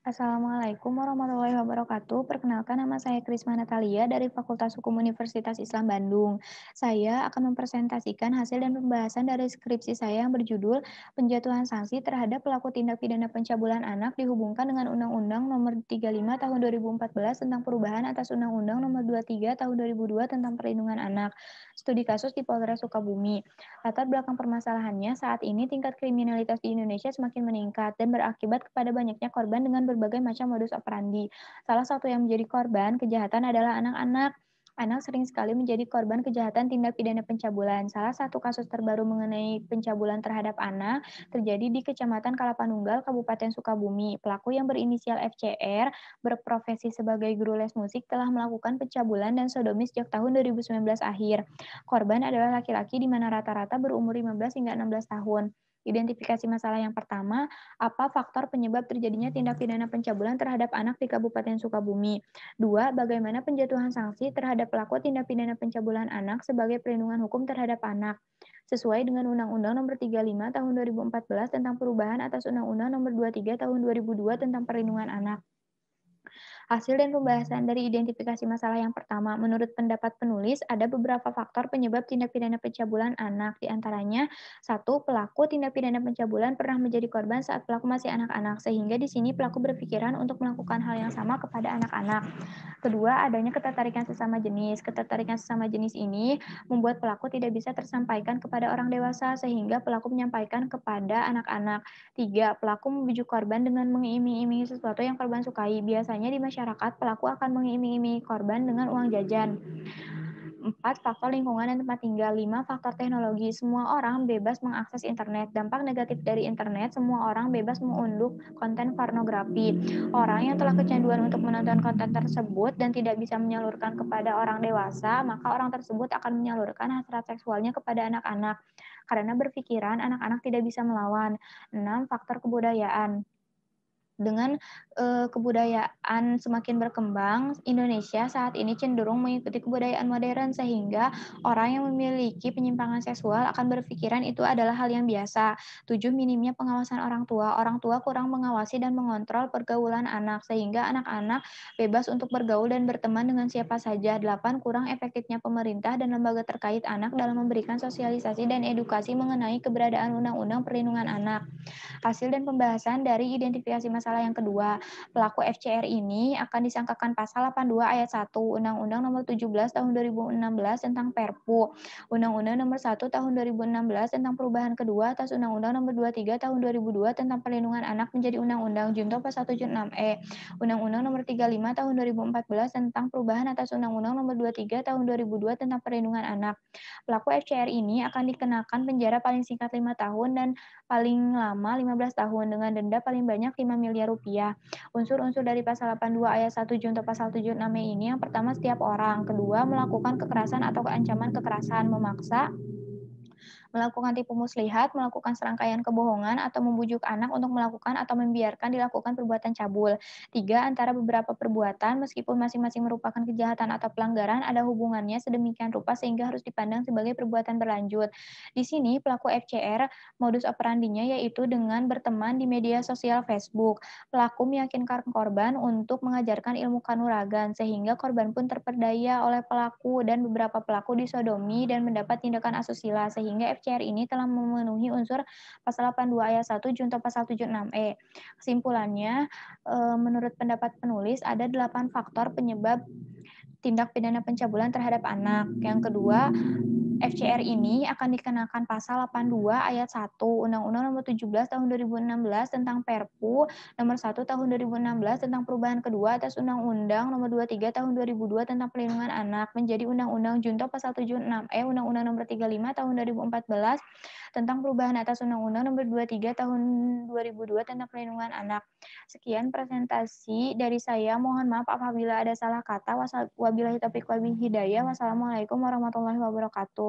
Assalamualaikum warahmatullahi wabarakatuh. Perkenalkan, nama saya Krisma Natalia dari Fakultas Hukum Universitas Islam Bandung. Saya akan mempresentasikan hasil dan pembahasan dari skripsi saya yang berjudul Penjatuhan Sanksi Terhadap Pelaku Tindak Pidana Pencabulan Anak dihubungkan dengan Undang-Undang Nomor 35 Tahun 2014 tentang perubahan atas Undang-Undang Nomor 23 Tahun 2002 tentang Perlindungan Anak. Studi kasus di Polres Sukabumi. Latar belakang permasalahannya, saat ini tingkat kriminalitas di Indonesia semakin meningkat dan berakibat kepada banyaknya korban dengan berbagai macam modus operandi. Salah satu yang menjadi korban kejahatan adalah anak-anak. Anak sering sekali menjadi korban kejahatan tindak pidana pencabulan. Salah satu kasus terbaru mengenai pencabulan terhadap anak terjadi di Kecamatan Kalapanunggal, Kabupaten Sukabumi. Pelaku yang berinisial FCR berprofesi sebagai guru les musik telah melakukan pencabulan dan sodomi sejak tahun 2019 akhir. Korban adalah laki-laki di mana rata-rata berumur 15 hingga 16 tahun. Identifikasi masalah yang pertama, apa faktor penyebab terjadinya tindak pidana pencabulan terhadap anak di Kabupaten Sukabumi? Dua, bagaimana penjatuhan sanksi terhadap pelaku tindak pidana pencabulan anak sebagai perlindungan hukum terhadap anak? Sesuai dengan Undang-Undang Nomor 35 Tahun 2014 tentang perubahan atas Undang-Undang Nomor 23 Tahun 2002 tentang perlindungan anak. Hasil dan pembahasan dari identifikasi masalah yang pertama, menurut pendapat penulis, ada beberapa faktor penyebab tindak pidana pencabulan anak. Di antaranya, satu, pelaku tindak pidana pencabulan pernah menjadi korban saat pelaku masih anak-anak, sehingga di sini pelaku berpikiran untuk melakukan hal yang sama kepada anak-anak. Kedua, adanya ketertarikan sesama jenis. Ketertarikan sesama jenis ini membuat pelaku tidak bisa tersampaikan kepada orang dewasa, sehingga pelaku menyampaikan kepada anak-anak. Tiga, pelaku membujuk korban dengan mengiming-imingi sesuatu yang korban sukai. Biasanya di masyarakat, pelaku akan mengiming-imingi korban dengan uang jajan. 4. Faktor lingkungan dan tempat tinggal. 5. Faktor teknologi. Semua orang bebas mengakses internet. Dampak negatif dari internet, semua orang bebas mengunduh konten pornografi. Orang yang telah kecanduan untuk menonton konten tersebut dan tidak bisa menyalurkan kepada orang dewasa, maka orang tersebut akan menyalurkan hasrat seksualnya kepada anak-anak. Karena berpikiran anak-anak tidak bisa melawan. 6. Faktor kebudayaan. Dengan kebudayaan semakin berkembang, Indonesia saat ini cenderung mengikuti kebudayaan modern sehingga orang yang memiliki penyimpangan seksual akan berpikiran itu adalah hal yang biasa. 7. Minimnya pengawasan orang tua. Orang tua kurang mengawasi dan mengontrol pergaulan anak sehingga anak-anak bebas untuk bergaul dan berteman dengan siapa saja. 8. Kurang efektifnya pemerintah dan lembaga terkait anak dalam memberikan sosialisasi dan edukasi mengenai keberadaan Undang-Undang Perlindungan Anak. Hasil dan pembahasan dari identifikasi masalah yang kedua, pelaku FCR ini akan disangkakan pasal 82 ayat 1 Undang-Undang Nomor 17 Tahun 2016 tentang Perpu, Undang-Undang Nomor 1 Tahun 2016 tentang perubahan kedua atas Undang-Undang Nomor 23 Tahun 2002 tentang perlindungan anak menjadi Undang-Undang Junto Pasal 76E, Undang-Undang Nomor 35 Tahun 2014 tentang perubahan atas Undang-Undang Nomor 23 Tahun 2002 tentang perlindungan anak. Pelaku FCR ini akan dikenakan penjara paling singkat 5 tahun dan paling lama 15 tahun dengan denda paling banyak 5 miliar rupiah. Unsur-unsur dari pasal 82 ayat 1 junto pasal 76E ini yang pertama setiap orang, kedua melakukan kekerasan atau ancaman kekerasan, memaksa, melakukan tipu muslihat, melakukan serangkaian kebohongan, atau membujuk anak untuk melakukan atau membiarkan dilakukan perbuatan cabul. 3. Antara beberapa perbuatan, meskipun masing-masing merupakan kejahatan atau pelanggaran, ada hubungannya sedemikian rupa sehingga harus dipandang sebagai perbuatan berlanjut. Di sini, pelaku FCR, modus operandinya yaitu dengan berteman di media sosial Facebook. Pelaku meyakinkan korban untuk mengajarkan ilmu kanuragan, sehingga korban pun terperdaya oleh pelaku dan beberapa pelaku disodomi dan mendapat tindakan asusila, sehingga FCR ini telah memenuhi unsur pasal 82 ayat 1 junto pasal 76E. Kesimpulannya, menurut pendapat penulis, ada 8 faktor penyebab tindak pidana pencabulan terhadap anak. Yang kedua, FCR ini akan dikenakan pasal 82 ayat 1 Undang-Undang Nomor 17 Tahun 2016 tentang Perpu Nomor 1 Tahun 2016 tentang perubahan kedua atas Undang-Undang Nomor 23 Tahun 2002 tentang perlindungan anak menjadi Undang-Undang Junto pasal 76E Undang-Undang Nomor 35 Tahun 2014 tentang perubahan atas Undang-Undang Nomor 23 Tahun 2002 tentang perlindungan anak. Sekian presentasi dari saya. Mohon maaf apabila ada salah kata. Wabillahi taufiq wal hidayah. Wassalamualaikum warahmatullahi wabarakatuh.